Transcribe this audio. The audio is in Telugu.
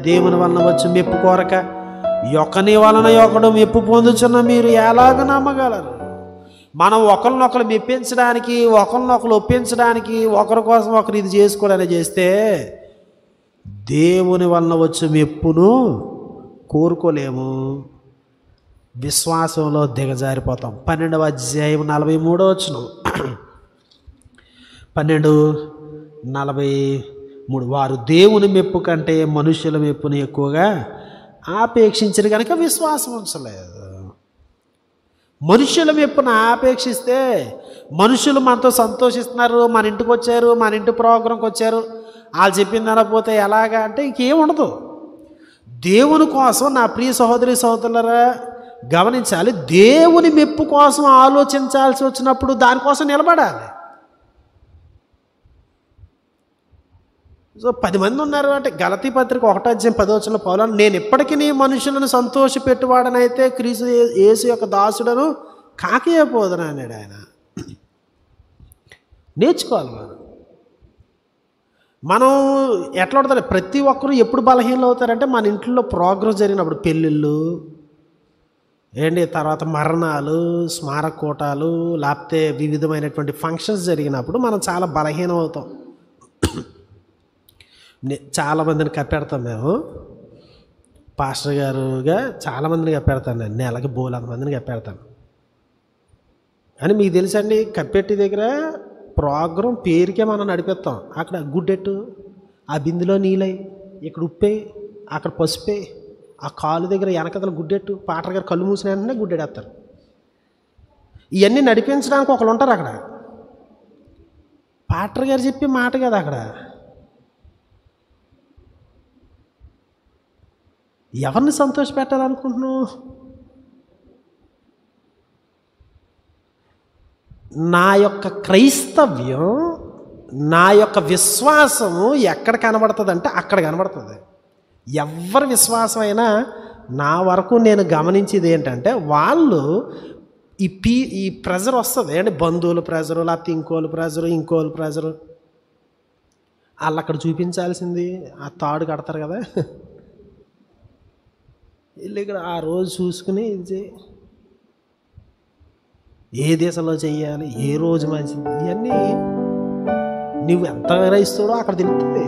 దేవుని వలన వచ్చి మెప్పు కోరక ఒకని వలన ఒకడు మెప్పు పొందుచున్న మీరు ఎలాగ నమ్మగలరు? మనం ఒకరినొకరు మెప్పించడానికి, ఒకరినొకరు ఒప్పించడానికి, ఒకరి కోసం ఒకరు ఇది చేసుకోవడానికి చేస్తే దేవుని వలన వచ్చే మెప్పును కోరుకోలేము. విశ్వాసంలో దిగజారిపోతాం. 12వ అధ్యాయం 43వ వచనం. 12:43. వారు దేవుని మెప్పు కంటే మనుషుల మెప్పును ఎక్కువగా ఆపేక్షించరు కనుక విశ్వాసం ఉంచలేదు. మనుషుల మెప్పును ఆపేక్షిస్తే మనుషులు మనతో సంతోషిస్తున్నారు, మన ఇంటికి వచ్చారు, మన ఇంటి ప్రోగ్రాంకి వచ్చారు, వాళ్ళు చెప్పింది అనకపోతే ఎలాగా అంటే ఇంకేముండదు. దేవుని కోసం నా ప్రియ సహోదరి సహోదరులారా గమనించాలి, దేవుని మెప్పు కోసం ఆలోచించాల్సి వచ్చినప్పుడు దానికోసం నిలబడాలి. సో 10 మంది ఉన్నారు అంటే గలతీ పత్రిక 1:10 పౌలు, నేను ఎప్పటికీ మనుషులను సంతోషపెట్టువాడనైతే క్రీస్తు యేసు యొక్క దాసుడను కాకేయపోదును అన్నాడు ఆయన. నేర్చుకోవాలి మనం ఎట్లా ఉంటుంది. ప్రతి ఒక్కరూ ఎప్పుడు బలహీనలు అవుతారంటే మన ఇంట్లో ప్రోగ్రెస్ జరిగినప్పుడు, పెళ్ళిళ్ళు ఏంటి, తర్వాత మరణాలు, స్మారకూటాలు, లేకపోతే వివిధమైనటువంటి ఫంక్షన్స్ జరిగినప్పుడు మనం చాలా బలహీనం అవుతాం. చాలామందిని కప్పెడతాం మేము. పాస్టర్ గారుగా చాలామందిని కప్పెడతాను నేను. నెలకి బోలంతమందిని కప్పెడతాను. అని మీకు తెలుసండి, కప్పెట్టి దగ్గర ప్రోగ్రాం పేరుకే మనం నడిపిస్తాం. అక్కడ గుడ్డెట్టు, ఆ బిందులో నీళ్ళై, ఇక్కడ ఉప్పే, అక్కడ పసుపే, ఆ కాలు దగ్గర వెనకదల గుడ్డెట్టు, పాటర్ గారు కళ్ళు మూసిన వెంటనే గుడ్డెడేస్తారు. ఇవన్నీ నడిపించడానికి ఒకళ్ళు ఉంటారు అక్కడ. పాటర్ గారు చెప్పి మాట కదా అక్కడ. ఎవరిని సంతోషపెట్టాలనుకుంటున్నావు? నా యొక్క క్రైస్తవ్యం, నా యొక్క విశ్వాసము ఎక్కడ కనబడుతుంది అంటే అక్కడ కనబడుతుంది. ఎవరి విశ్వాసం అయినా నా వరకు నేను గమనించేది ఏంటంటే, వాళ్ళు ఈ ప్రెజర్ వస్తుంది అంటే బంధువుల ప్రెజరు, లేకపోతే ఇంకోళ్ళ ప్రెజరు వాళ్ళు అక్కడ చూపించాల్సింది ఆ తాడు కడతారు కదా, వీళ్ళు ఇక్కడ ఆ రోజు చూసుకుని ఇది ఏ దేశంలో చెయ్యాలి, ఏ రోజు మంచిది, ఇవన్నీ నువ్వు ఎంత గ్రహిస్తాడో అక్కడ తెలుస్తుంది.